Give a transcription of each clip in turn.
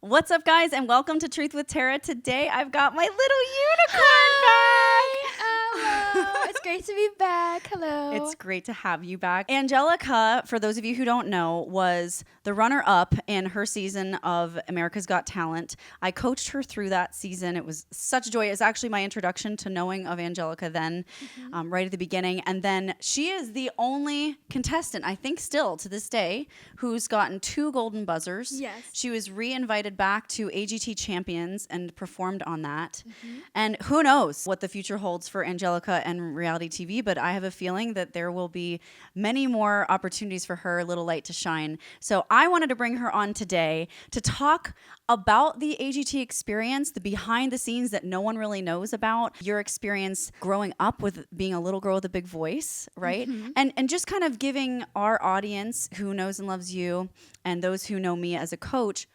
What's up, guys, and welcome to Truth with Tara. Today, I've got my little unicorn back. Hello. It's great to be back. Hello. It's great to have you back. Angelica, for those of you who don't know, was the runner-up in her season of America's Got Talent. I coached her through that season. It was such a joy. It was actually my introduction to knowing of Angelica then, right at the beginning. And then she is the only contestant, I think still to this day, who's gotten 2 golden buzzers. Yes. She was re-invited back to AGT Champions and performed on that. And who knows what the future holds for Angelica and reality TV, but I have a feeling that there will be many more opportunities for her little light to shine. So I wanted to bring her on today to talk about the AGT experience, the behind the scenes that no one really knows about, your experience growing up with being a little girl with a big voice, right? And just kind of giving our audience who knows and loves you and those who know me as a coach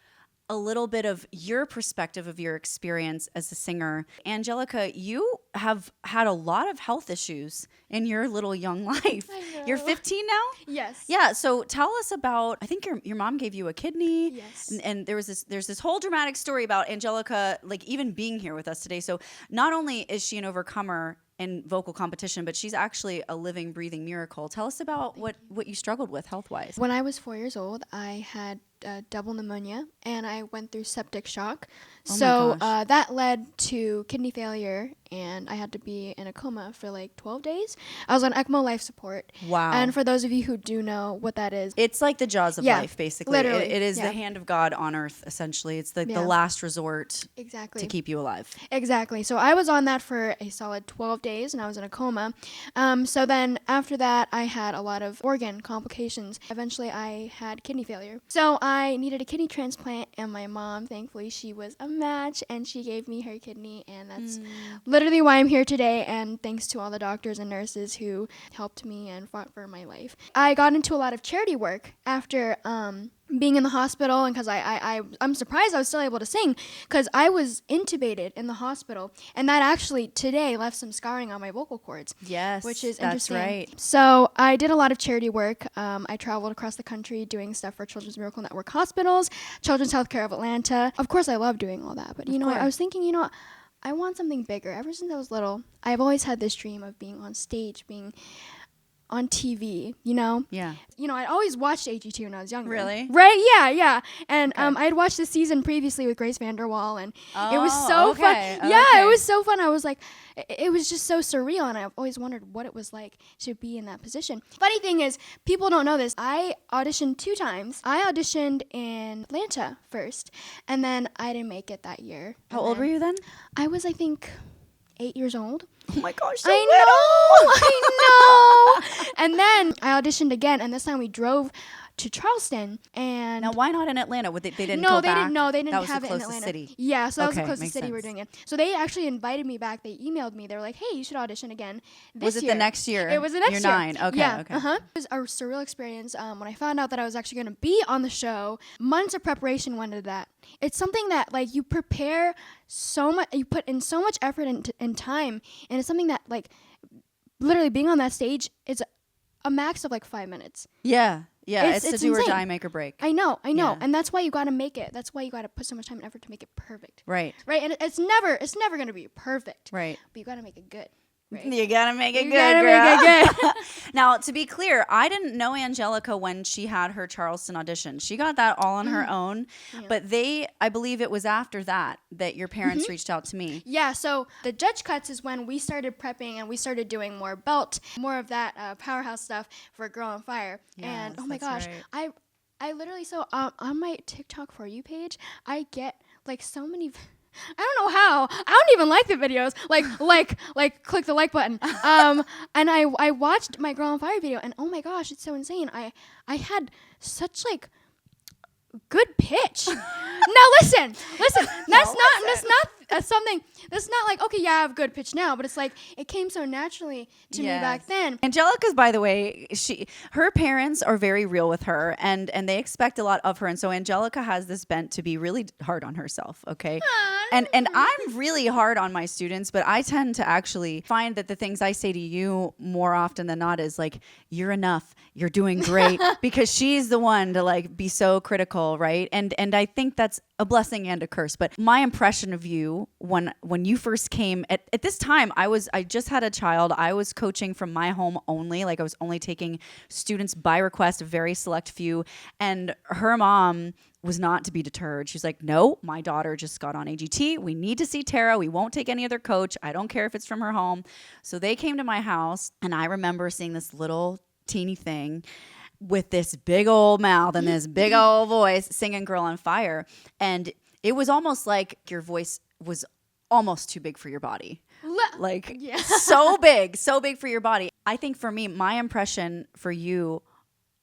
a little bit of your perspective of your experience as a singer. Angelica, you have had a lot of health issues in your little young life. I know. You're 15 now? Yes. Yeah, so tell us about, I think your mom gave you a kidney. Yes. And there's this whole dramatic story about Angelica, like even being here with us today. So not only is she an overcomer in vocal competition, but she's actually a living, breathing miracle. Tell us about what you struggled with health-wise. When I was 4 years old, I had double pneumonia and I went through septic shock. Oh my So gosh. that led to kidney failure and I had to be in a coma for like 12 days. I was on ECMO life support. Wow. And for those of you who do know what that is, It's like the jaws of Yeah, life, basically. literally, It is yeah. the hand of God on earth, essentially. It's the Yeah. last resort exactly. to keep you alive. Exactly. So I was on that for a solid 12 days and I was in a coma. So then after that, I had a lot of organ complications. Eventually, I had kidney failure. So I needed a kidney transplant and my mom, thankfully, she was a match and she gave me her kidney. And that's literally why I'm here today. And thanks to all the doctors and nurses who helped me and fought for my life. I got into a lot of charity work after being in the hospital, and because I'm surprised I was still able to sing because I was intubated in the hospital, and that actually today left some scarring on my vocal cords. Yes, Which is that's interesting. right. So I did a lot of charity work. I traveled across the country doing stuff for Children's Miracle Network hospitals, Children's Healthcare of Atlanta. Of course, I love doing all that, but Of course. I was thinking, I want something bigger. Ever since I was little, I've always had this dream of being on stage, being on TV, Yeah. I'd always watched AGT when I was younger. Really? Right? Yeah. And Okay. I had watched the season previously with Grace Vanderwall, and it was Oh, so okay, fun. Yeah, okay. it was so fun. I was like, it was just so surreal, and I've always wondered what it was like to be in that position. Funny thing is, people don't know this. I auditioned 2 times. I auditioned in Atlanta first, and then I didn't make it that year. How old were you then? I was, I think, 8 years old. Oh my gosh, so I know. And then I auditioned again, and this time we drove to Charleston. And Now, why not in Atlanta? They didn't no, go they back? didn't. No, they didn't That was have the it in closest Atlanta. city. Yeah, so that was the Okay, closest makes city we were sense. doing it. So they actually invited me back. They emailed me. They were like, "Hey, you should audition again this Was it year." the next year? It was the next You're year. 9. Okay, Yeah. okay. It was a surreal experience. When I found out that I was actually going to be on the show, months of preparation went into that. It's something that you prepare so much. You put in so much effort and time, and it's something that literally being on that stage is a max of 5 minutes. Yeah. Yeah, it's to it's do or insane. die, make or break. I know. Yeah. And that's why you got to make it. That's why you got to put so much time and effort to make it perfect. Right, Right? And it's never going to be perfect. right. But you got to make it good. Right? You gotta make it You good, gotta girl. make it good. Now, to be clear, I didn't know Angelica when she had her Charleston audition. She got that all on her own. Yeah. But I believe it was after that your parents reached out to me. Yeah, so the judge cuts is when we started prepping and we started doing more belt, more of that powerhouse stuff for Girl on Fire. And Yes, oh my that's gosh, right. I literally, so on my TikTok For You page, I get so many, I don't know how, I don't even like the videos, click the like button. And I watched my Girl on Fire video and oh my gosh, it's so insane. I had such good pitch. Now listen. That's not okay, yeah, I have good pitch now, but it's it came so naturally to me back then. Angelica's, by the way, her parents are very real with her and they expect a lot of her. And so Angelica has this bent to be really hard on herself, okay? And I'm really hard on my students, but I tend to actually find that the things I say to you more often than not is you're enough, you're doing great, because she's the one to be so critical, right? And I think that's a blessing and a curse. But my impression of you when you first came at this time, I just had a child. I was coaching from my home only. Like I was only taking students by request, a very select few. And her mom was not to be deterred. She's like, no, my daughter just got on AGT. We need to see Tara. We won't take any other coach. I don't care if it's from her home. So they came to my house, and I remember seeing this little teeny thing with this big old mouth and this big old voice singing Girl on Fire. And it was almost like your voice was almost too big for your body. Like so big for your body. I think for me, my impression for you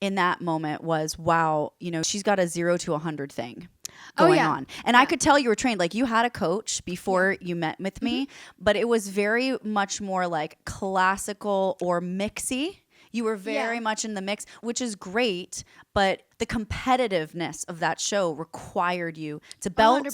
in that moment was, wow, you know, she's got a 0 to 100 thing going on. And I could tell you were trained. Like you had a coach before you met with me, but it was very much more like classical or mixy. You were very much in the mix, which is great, but the competitiveness of that show required you to belt,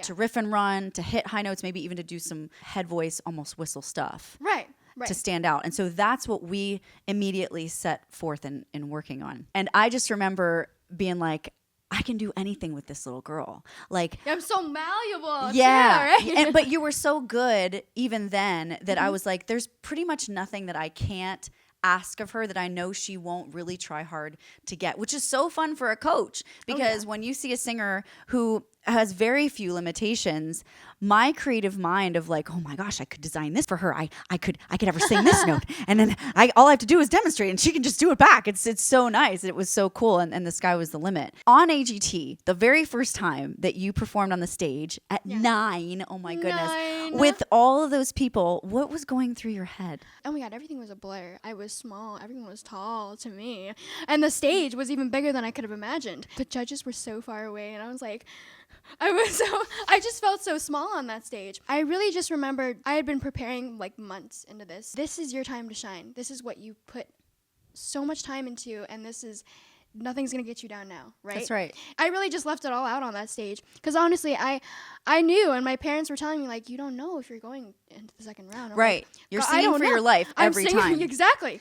to riff and run, to hit high notes, maybe even to do some head voice, almost whistle stuff. Right. To stand out. And so that's what we immediately set forth in working on. And I just remember being like, I can do anything with this little girl. Like I'm so malleable. Yeah. Too, right? But you were so good even then that I was like, there's pretty much nothing that I can't ask of her that I know she won't really try hard to get, which is so fun for a coach because when you see a singer who has very few limitations, my creative mind of like, oh my gosh, I could design this for her. I could have her sing this note, and then all I have to do is demonstrate, and she can just do it back. It's so nice. It was so cool, and the sky was the limit. On AGT, the very first time that you performed on the stage at 9, oh my goodness, 9. with all of those people, what was going through your head? Oh my God, everything was a blur. I was small. Everyone was tall to me, and the stage was even bigger than I could have imagined. The judges were so far away, and I was like, I just felt so small on that stage. I really just remembered I had been preparing like months into this. This is your time to shine. This is what you put so much time into, and nothing's gonna get you down now, right? That's right. I really just left it all out on that stage because honestly, I knew, and my parents were telling me like, you don't know if you're going into the second round. I'm right. Like, you're singing for your life every time. Exactly.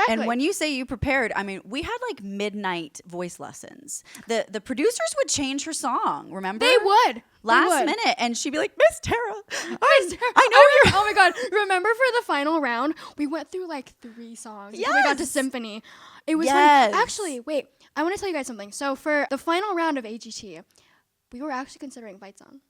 And when you say you prepared, I mean, we had like midnight voice lessons. The producers would change her song. Remember? They would. Last minute, and she'd be like, Miss Tara, I know you're. Oh my God! Remember for the final round, we went through like 3 songs. Yes. We got to Symphony. It was fun. Actually, wait. I want to tell you guys something. So for the final round of AGT, we were actually considering Fight Song.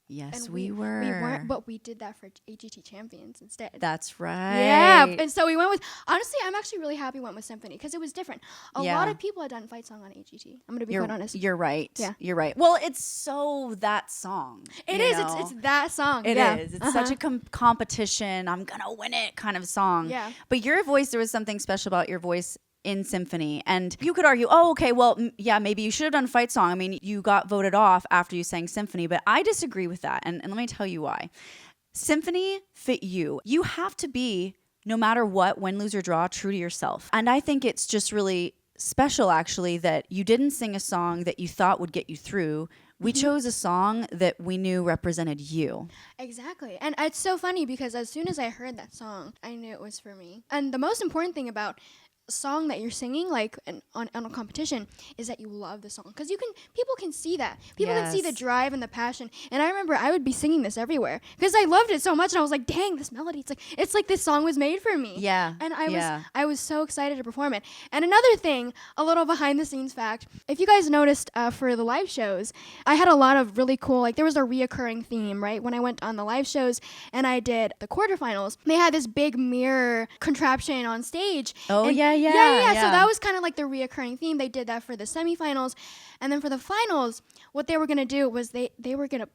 Yes, and we were. We weren't, but we did that for AGT Champions instead. That's right. Yeah, and so we went with, honestly, I'm actually really happy we went with Symphony because it was different. A lot of people had done Fight Song on AGT. I'm going to be quite honest. You're right. Yeah. You're right. Well, it's so that song. It is. It's that song. It is. It's such a competition. I'm going to win it kind of song. Yeah. But your voice, there was something special about your voice in Symphony. And you could argue, oh, okay, well, yeah, maybe you should have done Fight Song. I mean, you got voted off after you sang Symphony, but I disagree with that. And let me tell you why. Symphony fit you. You have to be, no matter what, win, lose, or draw, true to yourself. And I think it's just really special, actually, that you didn't sing a song that you thought would get you through. We chose a song that we knew represented you. Exactly. And it's so funny because as soon as I heard that song, I knew it was for me. And the most important thing about song that you're singing like on a competition is that you love the song because people can see that can see the drive and the passion. And I remember I would be singing this everywhere because I loved it so much, and I was like, dang, this melody, it's like this song was made for me. And I was so excited to perform it. And another thing, a little behind the scenes fact, if you guys noticed for the live shows, I had a lot of really cool, like there was a reoccurring theme, right? When I went on the live shows and I did the quarterfinals, they had this big mirror contraption on stage. Yeah. So that was kind of like the reoccurring theme. They did that for the semifinals, and then for the finals, what they were gonna do was they were gonna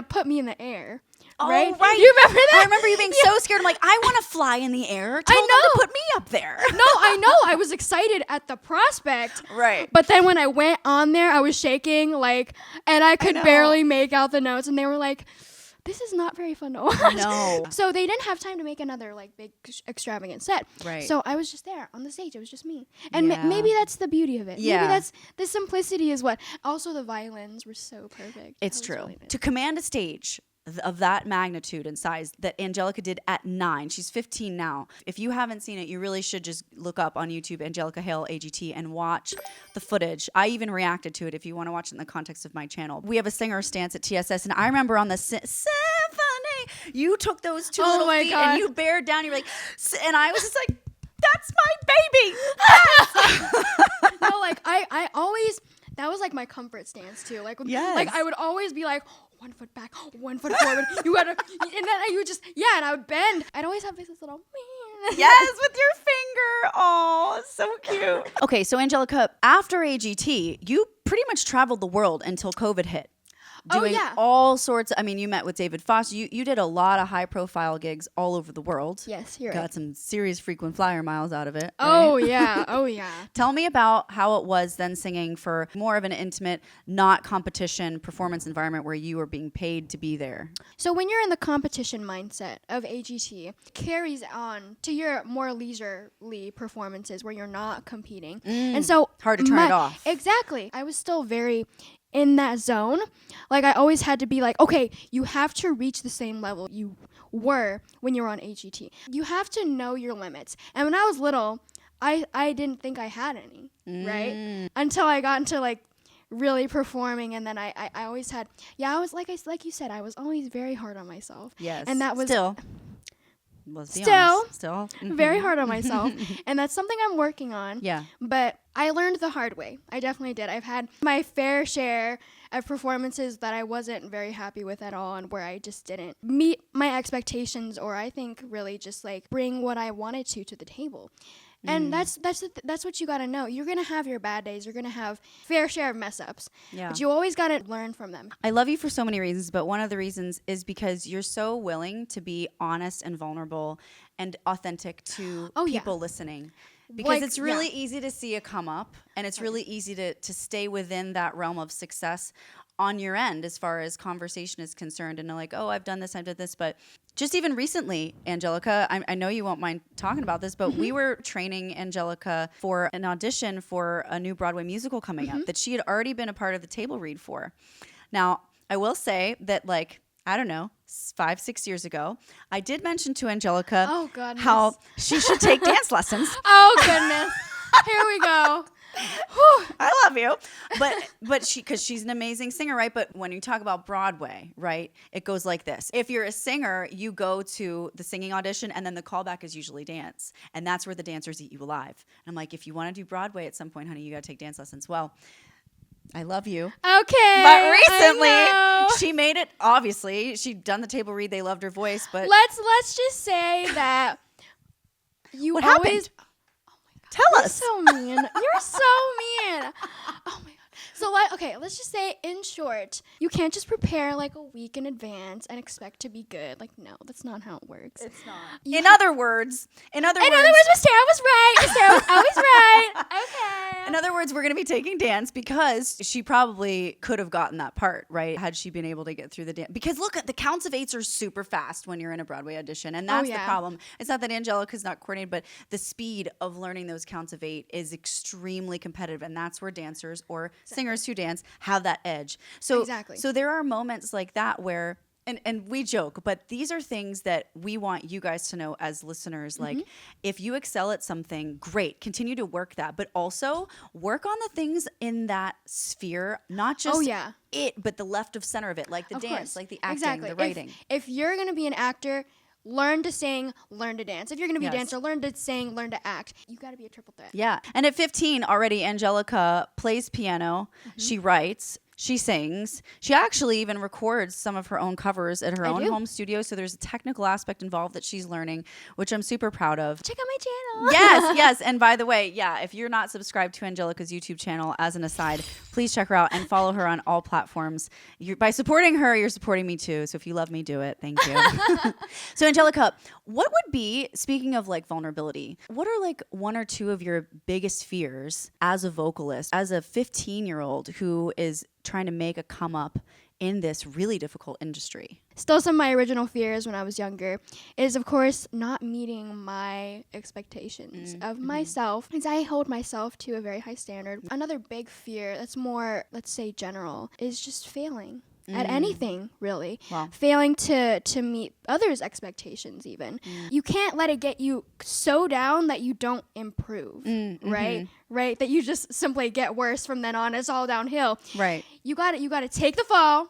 put me in the air. Oh, right. You remember that? I remember you being so scared. I'm like, I want to fly in the air. Tell them to put me up there. No, I know. I was excited at the prospect. Right. But then when I went on there, I was shaking, and I could barely make out the notes, and they were like, this is not very fun to watch. No. So they didn't have time to make another big extravagant set. Right. So I was just there on the stage. It was just me. And maybe that's the beauty of it. Yeah. Maybe that's the simplicity is what. Also the violins were so perfect. It's true. Really to command a stage of that magnitude and size that Angelica did at 9. She's 15 now. If you haven't seen it, you really should just look up on YouTube Angelica Hale AGT and watch the footage. I even reacted to it if you want to watch it in the context of my channel. We have a singer stance at TSS, and I remember on the symphony, you took those two little feet and you bared down. You're like, and I was just like, that's my baby. Yes. No, like I always, that was like my comfort stance too. Like, like I would always be like, 1 foot back, 1 foot forward. You gotta, and then you would just, and I would bend. I'd always have this little, yes, with your finger. Oh, so cute. Okay, so Angelica, after AGT, you pretty much traveled the world until COVID hit. Doing all sorts. I mean, you met with David Foster. You did a lot of high profile gigs all over the world. Yes, you're Got some serious frequent flyer miles out of it. Oh, right? Yeah. Oh, yeah. Tell me about how it was then singing for more of an intimate, not competition performance environment where you were being paid to be there. So when you're in the competition mindset of AGT, it carries on to your more leisurely performances where you're not competing. And so hard to turn it off. Exactly. I was still very in that zone. Like I always had to be like, okay, you have to reach the same level you were when you were on AGT. You have to know your limits. And when I was little, I didn't think I had any, right? Until I got into like really performing, and then I always had, I was like you said, I was always very hard on myself. Yes. And that was still very hard on myself. And that's something I'm working on. Yeah. But I learned the hard way. I definitely did. I've had my fair share of performances that I wasn't very happy with at all, and where I just didn't meet my expectations, or I think really just like bring what I wanted to the table. And that's what you got to know. You're going to have your bad days. You're going to have fair share of mess ups. Yeah. But you always got to learn from them. I love you for so many reasons, but one of the reasons is because you're so willing to be honest and vulnerable and authentic to people listening. Because like, it's really easy to see a come up, and it's really easy to stay within that realm of success on your end as far as conversation is concerned, and like, oh, I've done this, but just even recently, Angelica, I know you won't mind talking about this, but we were training Angelica for an audition for a new Broadway musical coming up that she had already been a part of the table read for. Now, I will say that, like, I don't know, 5-6 years ago, I did mention to Angelica how she should take dance lessons. Oh, goodness. Here we go. I love you. But because she's an amazing singer, right? But when you talk about Broadway, right, it goes like this. If you're a singer, you go to the singing audition, and then the callback is usually dance. And that's where the dancers eat you alive. And I'm like, if you want to do Broadway at some point, honey, you got to take dance lessons. Well, I love you. Okay. But recently, she made it, obviously. She'd done the table read. They loved her voice. But let's just say that you what always... happened? Tell us. So mean. You're so mean. Oh my God. So let's just say, in short, you can't just prepare like a week in advance and expect to be good. Like, no, that's not how it works. It's not. In other words, Miss Tara was right. Miss Tara was always right. Okay. In other words, we're going to be taking dance because she probably could have gotten that part, right? Had she been able to get through the dance. Because look, the counts of 8s are super fast when you're in a Broadway audition. And that's the problem. It's not that Angelica's not coordinated, but the speed of learning those counts of 8 is extremely competitive. And that's where dancers or singers who dance have that edge. So there are moments like that where, and we joke, but these are things that we want you guys to know as listeners. Like, if you excel at something, great, continue to work that, but also work on the things in that sphere, not just but the left of center of it, like the dance, like the acting, the writing. If you're going to be an actor, learn to sing, learn to dance. If you're going to be a dancer, learn to sing, learn to act. You got to be a triple threat. Yeah. And at 15 already, Angelica plays piano. She writes. She sings. She actually even records some of her own covers at her own home studio. So there's a technical aspect involved that she's learning, which I'm super proud of. Check out my channel. Yes. And by the way, if you're not subscribed to Angelica's YouTube channel, as an aside, please check her out and follow her on all platforms. By supporting her, you're supporting me too. So if you love me, do it. Thank you. So Angelica, what would be, speaking of like vulnerability, what are like 1 or 2 of your biggest fears as a vocalist, as a 15-year-old who is trying to make a come up in this really difficult industry? Still, some of my original fears when I was younger is, of course, not meeting my expectations of myself, because I hold myself to a very high standard. Another big fear that's more, let's say, general, is just failing. at anything, really. Wow. Failing to meet others' expectations even. You can't let it get you so down that you don't improve, right? Right? That you just simply get worse from then on. It's all downhill. Right. You got to take the fall,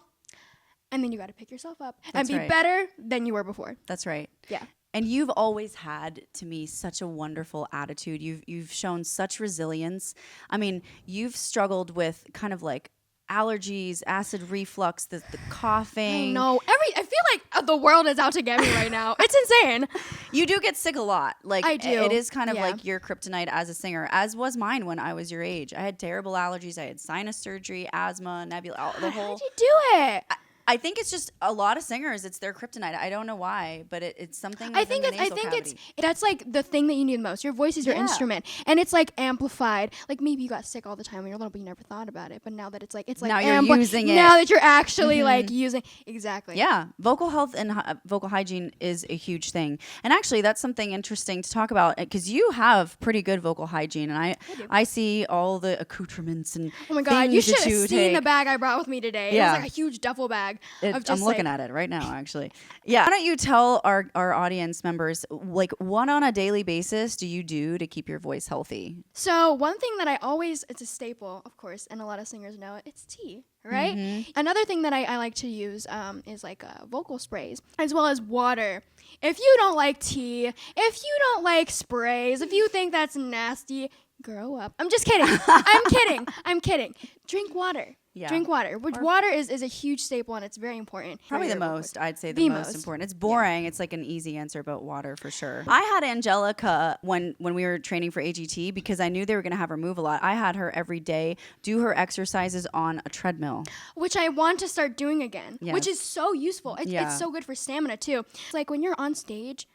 and then you got to pick yourself up and be right. better than you were before. That's right. Yeah. And you've always had, to me, such a wonderful attitude. You've shown such resilience. I mean, you've struggled with kind of like allergies, acid reflux, the coughing. I know. I feel like the world is out to get me right now. It's insane. You do get sick a lot. Like I do. It is kind of Yeah. like your kryptonite as a singer, as was mine when I was your age. I had terrible allergies. I had sinus surgery, asthma, nebula, the whole. How'd you do it? I think it's just a lot of singers. It's their kryptonite. I don't know why, but it's something. I think that's like the thing that you need the most. Your voice is your instrument, and it's like amplified. Like maybe you got sick all the time when you're little, but you never thought about it. But now that it's like now you're using it. Now that you're actually like using exactly. Yeah, vocal health and vocal hygiene is a huge thing, and actually that's something interesting to talk about because you have pretty good vocal hygiene, and I see all the accoutrements and oh my god, you should things that have you seen take. the bag I brought with me today. Yeah. It was like a huge duffel bag. I'm looking at it right now, actually. Yeah. Why don't you tell our audience members, like, what on a daily basis do you do to keep your voice healthy? So one thing that I always, it's a staple, of course, and a lot of singers know it, it's tea, right? Another thing that I like to use is like vocal sprays, as well as water. If you don't like tea, if you don't like sprays, if you think that's nasty, grow up. I'm just kidding. I'm kidding. Drink water. Yeah. Drink water. Which water is a huge staple and it's very important. Probably the most, I'd say the most important. It's boring. Yeah. It's like an easy answer, but water for sure. I had Angelica when we were training for AGT because I knew they were going to have her move a lot. I had her every day do her exercises on a treadmill. Which I want to start doing again, Yes. which is so useful. It's so good for stamina too. It's like when you're on stage,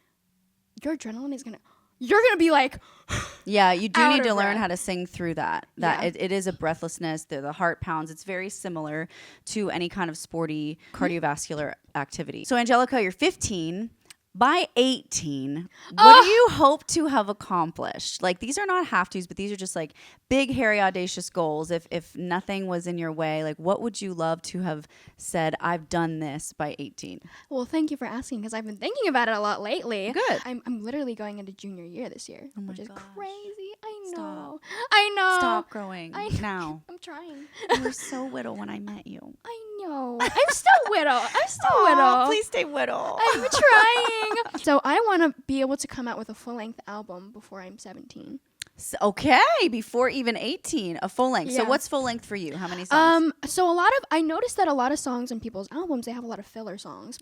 your adrenaline is you're going to be like... Yeah, you do need to learn breath. how to sing through that. It is a breathlessness. The heart pounds. It's very similar to any kind of sporty cardiovascular activity. So, Angelica, you're 15. By 18, what do you hope to have accomplished? Like, these are not have-tos, but these are just like big, hairy, audacious goals. If nothing was in your way, like, what would you love to have said, I've done this by 18? Well, thank you for asking because I've been thinking about it a lot lately. Good. I'm literally going into junior year this year, which is crazy. I know. Stop. I know. Stop growing now. I'm trying. You were so little when I met you. I know. I'm still widow. Please stay little. I'm trying. So I want to be able to come out with a full-length album before I'm 17. Okay, before even 18, a full length. So Yeah. what's full length for you? How many songs? So I noticed that a lot of songs in people's albums, they have a lot of filler songs,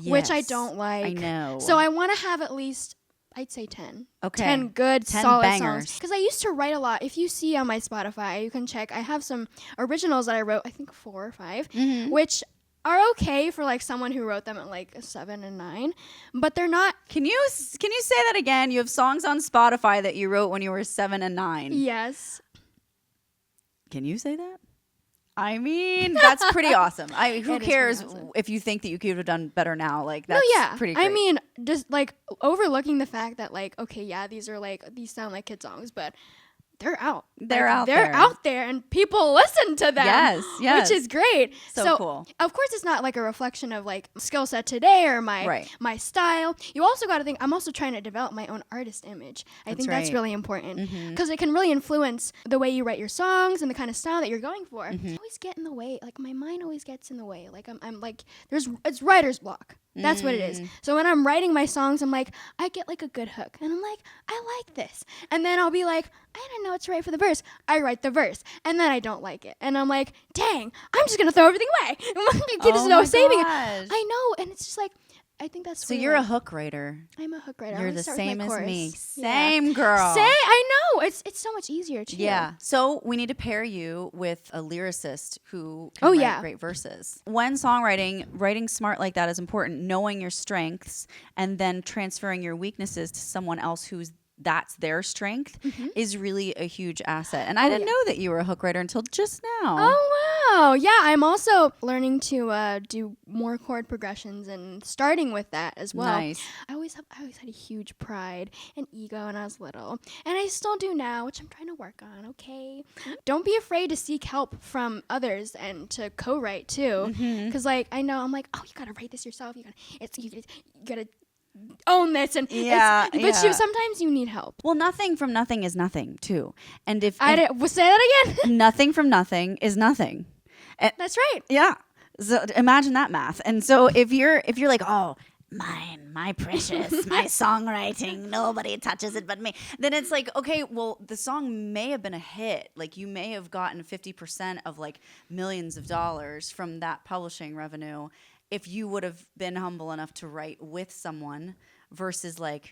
which I Yes, don't like. I know. So I want to have at least, I'd say 10. Okay. 10 good, 10 solid bangers. songs. Because I used to write a lot. If you see on my Spotify, you can check. I have some originals that I wrote, I think 4 or 5, which are okay for like someone who wrote them at like a 7 and 9, but they're not. Can you say that again? You have songs on Spotify that you wrote when you were 7 and 9. Yes. Can you say that? I mean, that's pretty awesome. Who It is cares pretty awesome. if you think that you could have done better now? Like, that's pretty great. I mean, just like overlooking the fact that like, okay, yeah, these sound like kid songs, but they're out. They're out They're there. out there, and people listen to them. Yes. Which is great. So cool. Of course, it's not like a reflection of like skill set today or my style. You also got to think. I'm also trying to develop my own artist image. I think that's right. really important because it can really influence the way you write your songs and the kind of style that you're going for. I always get in the way. Like my mind always gets in the way. Like I'm like it's writer's block. That's what it is. So when I'm writing my songs, I'm like, I get like a good hook. And I'm like, I like this. And then I'll be like, I don't know what's right for the verse. I write the verse. And then I don't like it. And I'm like, dang, I'm just going to throw everything away. There's no saving it. I know. And it's just like, I think that's So you're a hook writer. I'm a hook writer. You're the same as me. Yeah. Same girl. I know. It's so much easier too. Yeah. So we need to pair you with a lyricist who can write great verses. When writing smart like that is important, knowing your strengths and then transferring your weaknesses to someone else who's that's their strength is really a huge asset. And I didn't know that you were a hook writer until just now. Oh, wow. Yeah, I'm also learning to do more chord progressions and starting with that as well. Nice. I always had a huge pride and ego when I was little. And I still do now, which I'm trying to work on, okay? Don't be afraid to seek help from others and to co-write too. Because like, I know I'm like, oh, you got to write this yourself. You got to own this. And sometimes you need help. Well, nothing from nothing is nothing too. And if say that again. nothing from nothing is nothing. That's right. Yeah. So imagine that math. And so if you're like, oh, my precious, my songwriting, nobody touches it but me, then it's like, okay, well, the song may have been a hit. Like you may have gotten 50% of like millions of dollars from that publishing revenue if you would have been humble enough to write with someone versus like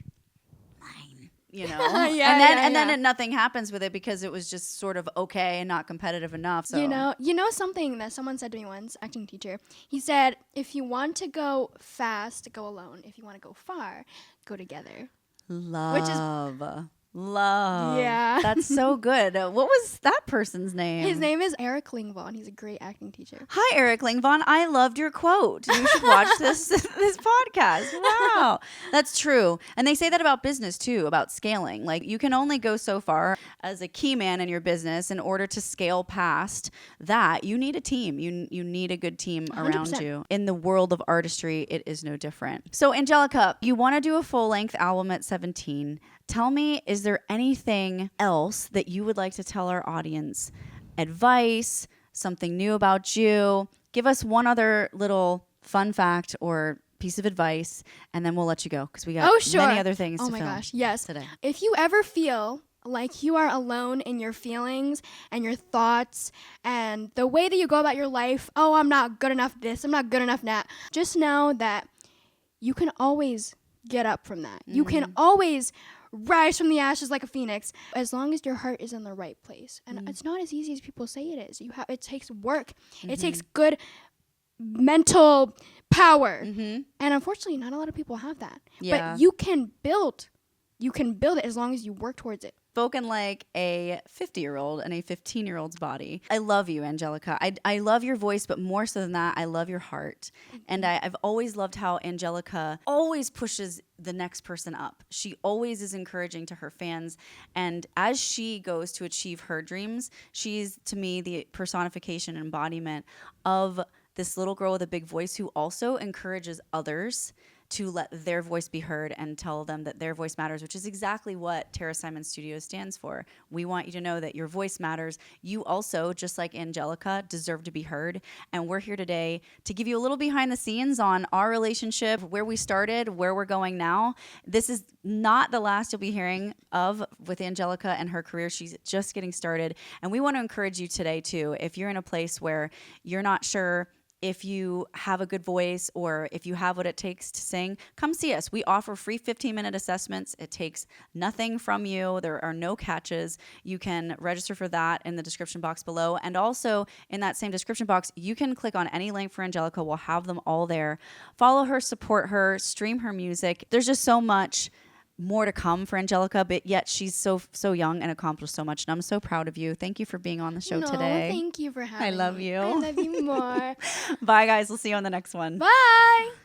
mine, you know? And then nothing happens with it because it was just sort of okay and not competitive enough. So you know something that someone said to me once, acting teacher. He said, if you want to go fast, go alone. If you want to go far, go together. Love. Yeah. That's so good. What was that person's name? His name is Eric Klingvon. He's a great acting teacher. Hi, Eric Klingvon. I loved your quote. You should watch this podcast. Wow. That's true. And they say that about business too, about scaling. Like you can only go so far as a key man in your business in order to scale past that. You need a team. You need a good team around 100%. you. In the world of artistry, it is no different. So Angelica, you want to do a full-length album at 17. Tell me, is there anything else that you would like to tell our audience? Advice, something new about you? Give us one other little fun fact or piece of advice, and then we'll let you go because we got many other things to film. Oh my gosh, yes. Today. If you ever feel like you are alone in your feelings and your thoughts and the way that you go about your life, oh, I'm not good enough this, I'm not good enough that, just know that you can always get up from that. You can always rise from the ashes like a phoenix as long as your heart is in the right place. And it's not as easy as people say it is. It takes work. It takes good mental power. And unfortunately, not a lot of people have that. Yeah. But you can build it as long as you work towards it. Spoken like a 50-year-old in a 15-year-old's body. I love you, Angelica. I love your voice, but more so than that, I love your heart. And I've always loved how Angelica always pushes the next person up. She always is encouraging to her fans. And as she goes to achieve her dreams, she's, to me, the personification and embodiment of this little girl with a big voice who also encourages others to let their voice be heard and tell them that their voice matters, which is exactly what Tara Simon Studios stands for. We want you to know that your voice matters. You also, just like Angelica, deserve to be heard. And we're here today to give you a little behind the scenes on our relationship, where we started, where we're going now. This is not the last you'll be hearing of with Angelica and her career. She's just getting started. And we want to encourage you today, too, if you're in a place where you're not sure if you have a good voice or if you have what it takes to sing, come see us. We offer free 15-minute assessments. It takes nothing from you. There are no catches. You can register for that in the description box below. And also in that same description box, you can click on any link for Angelica. We'll have them all there. Follow her, support her, stream her music. There's just so much more to come for Angelica, but yet she's so young and accomplished so much. And I'm so proud of you. Thank you for being on the show today. Thank you for having me. I love you. I love you more. Bye, guys. We'll see you on the next one. Bye.